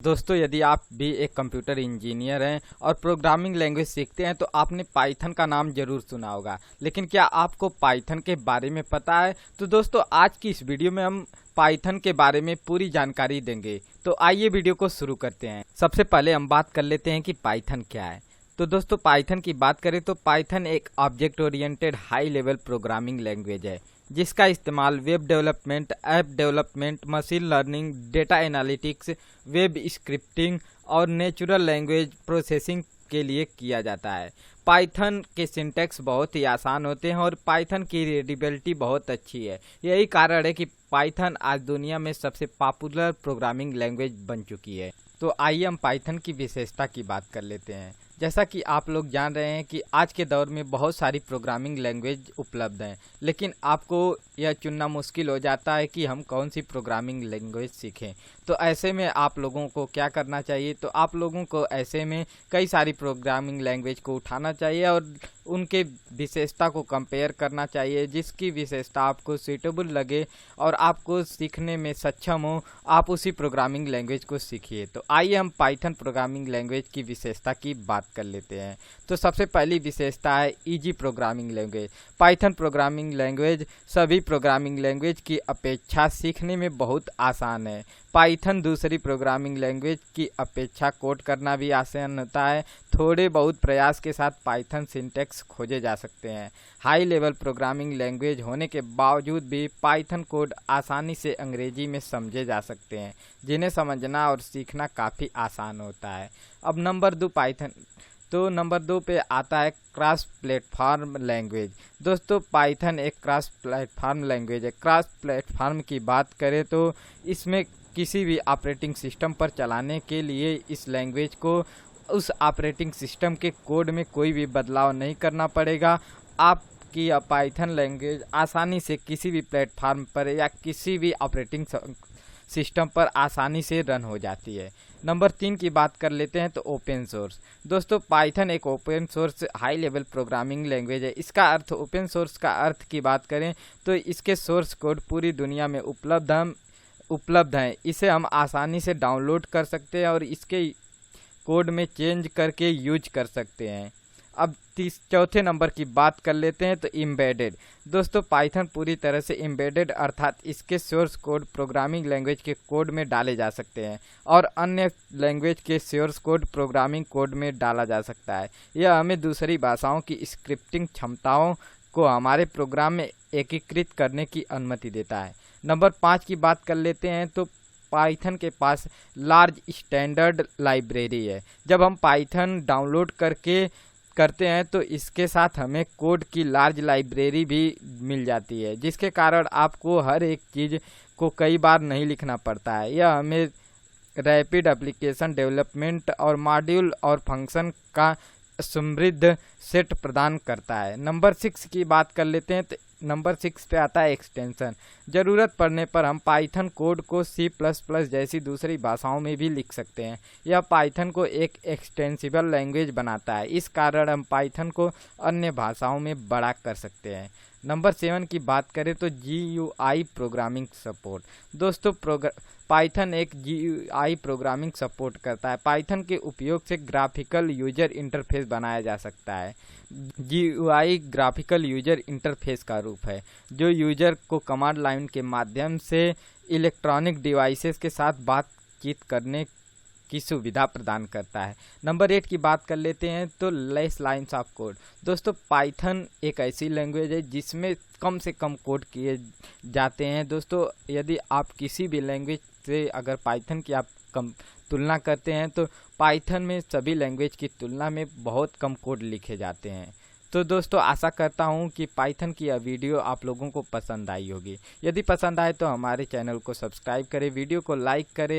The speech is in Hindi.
दोस्तों, यदि आप भी एक कंप्यूटर इंजीनियर हैं और प्रोग्रामिंग लैंग्वेज सीखते हैं तो आपने पाइथन का नाम जरूर सुना होगा। लेकिन क्या आपको पाइथन के बारे में पता है? तो दोस्तों, आज की इस वीडियो में हम पाइथन के बारे में पूरी जानकारी देंगे। तो आइए वीडियो को शुरू करते हैं। सबसे पहले हम बात कर लेते हैं कि पाइथन क्या है। तो दोस्तों, पाइथन की बात करें तो पाइथन एक object oriented high level programming language है जिसका इस्तेमाल web development, app development, machine learning, data analytics, web scripting और नेचुरल लैंग्वेज प्रोसेसिंग के लिए किया जाता है। पाइथन के सिंटैक्स बहुत ही आसान होते हैं और पाइथन की रीडेबिलिटी बहुत अच्छी है। यही कारण है कि पाइथन आज दुनिया में सबसे पॉपुलर प्रोग्रामिंग लैंग्वेज बन चुकी है। तो आइए हम पाइथन की विशेषता की बात कर लेते हैं। जैसा कि आप लोग जान रहे हैं कि आज के दौर में बहुत सारी प्रोग्रामिंग लैंग्वेज उपलब्ध हैं, लेकिन आपको यह चुनना मुश्किल हो जाता है कि हम कौन सी प्रोग्रामिंग लैंग्वेज सीखें। तो ऐसे में आप लोगों को क्या करना चाहिए? तो आप लोगों को ऐसे में कई सारी प्रोग्रामिंग लैंग्वेज को उठाना चाहिए और उनके विशेषता को कंपेयर करना चाहिए। जिसकी विशेषता आपको सूटेबल लगे और आपको सीखने में सक्षम हो, आप उसी प्रोग्रामिंग लैंग्वेज को सीखिए। तो आइए हम पाइथन प्रोग्रामिंग लैंग्वेज की विशेषता की बात कर लेते हैं। तो सबसे पहली विशेषता है easy programming language. Python programming language सभी प्रोग्रामिंग लैंग्वेज की अपेक्षा सीखने में बहुत आसान है। पाइथन दूसरी प्रोग्रामिंग लैंग्वेज की अपेक्षा कोड करना भी आसान होता है। थोड़े बहुत प्रयास के साथ पाइथन सिंटैक्स खोजे जा सकते हैं। हाई लेवल प्रोग्रामिंग लैंग्वेज होने के बावजूद भी पाइथन कोड आसानी से अंग्रेजी में समझे जा सकते हैं, जिन्हें समझना और सीखना काफ़ी आसान होता है। अब नंबर 2 पाइथन। तो नंबर 2 पे आता है क्रॉस प्लेटफॉर्म लैंग्वेज। दोस्तों, पाइथन एक क्रॉस प्लेटफॉर्म लैंग्वेज है। क्रॉस प्लेटफॉर्म की बात करें तो इसमें किसी भी ऑपरेटिंग सिस्टम पर चलाने के लिए इस लैंग्वेज को उस ऑपरेटिंग सिस्टम के कोड में कोई भी बदलाव नहीं करना पड़ेगा। आपकी पाइथन लैंग्वेज आसानी से किसी भी प्लेटफॉर्म पर या किसी भी ऑपरेटिंग सिस्टम पर आसानी से रन हो जाती है। नंबर 3 की बात कर लेते हैं तो ओपन सोर्स। दोस्तों, पाइथन एक open source high level programming language है। इसका अर्थ, ओपन सोर्स का अर्थ की बात करें तो इसके सोर्स कोड पूरी दुनिया में उपलब्ध हैं। इसे हम आसानी से डाउनलोड कर सकते हैं और इसके कोड में चेंज करके यूज कर सकते हैं। अब चौथे नंबर की बात कर लेते हैं तो एम्बेडेड। दोस्तों, पाइथन पूरी तरह से एम्बेडेड अर्थात इसके सोर्स कोड प्रोग्रामिंग लैंग्वेज के कोड में डाले जा सकते हैं और अन्य लैंग्वेज के सोर्स कोड प्रोग्रामिंग कोड में डाला जा सकता है। यह हमें दूसरी भाषाओं की स्क्रिप्टिंग क्षमताओं को हमारे प्रोग्राम में एकीकृत करने की अनुमति देता है। नंबर 5 की बात कर लेते हैं तो पाइथन के पास लार्ज स्टैंडर्ड लाइब्रेरी है। जब हम पाइथन डाउनलोड करते हैं तो इसके साथ हमें कोड की लार्ज लाइब्रेरी भी मिल जाती है, जिसके कारण आपको हर एक चीज़ को कई बार नहीं लिखना पड़ता है। यह हमें रैपिड एप्लीकेशन डेवलपमेंट और मॉड्यूल और फंक्शन का समृद्ध सेट प्रदान करता है। नंबर 6 की बात कर लेते हैं तो नंबर 6 पे आता है एक्सटेंशन। ज़रूरत पड़ने पर हम पाइथन कोड को C++ जैसी दूसरी भाषाओं में भी लिख सकते हैं। यह पाइथन को एक एक्सटेंसिबल लैंग्वेज बनाता है। इस कारण हम पाइथन को अन्य भाषाओं में बड़ा कर सकते हैं। नंबर 7 की बात करें तो GUI प्रोग्रामिंग सपोर्ट। दोस्तों, पाइथन एक GUI प्रोग्रामिंग सपोर्ट करता है। पाइथन के उपयोग से ग्राफिकल यूजर इंटरफेस बनाया जा सकता है। GUI ग्राफिकल यूजर इंटरफेस का रूप है जो यूजर को कमांड लाइन के माध्यम से इलेक्ट्रॉनिक डिवाइसेस के साथ बातचीत करने की सुविधा प्रदान करता है। नंबर 8 की बात कर लेते हैं तो लेस लाइन्स ऑफ कोड। दोस्तों, पाइथन एक ऐसी लैंग्वेज है जिसमें कम से कम कोड किए जाते हैं। दोस्तों, यदि आप किसी भी लैंग्वेज से अगर पाइथन की आप तुलना करते हैं तो पाइथन में सभी लैंग्वेज की तुलना में बहुत कम कोड लिखे जाते हैं। तो दोस्तों, आशा करता हूं कि पाइथन की यह वीडियो आप लोगों को पसंद आई होगी। यदि पसंद आए तो हमारे चैनल को सब्सक्राइब करें, वीडियो को लाइक करें।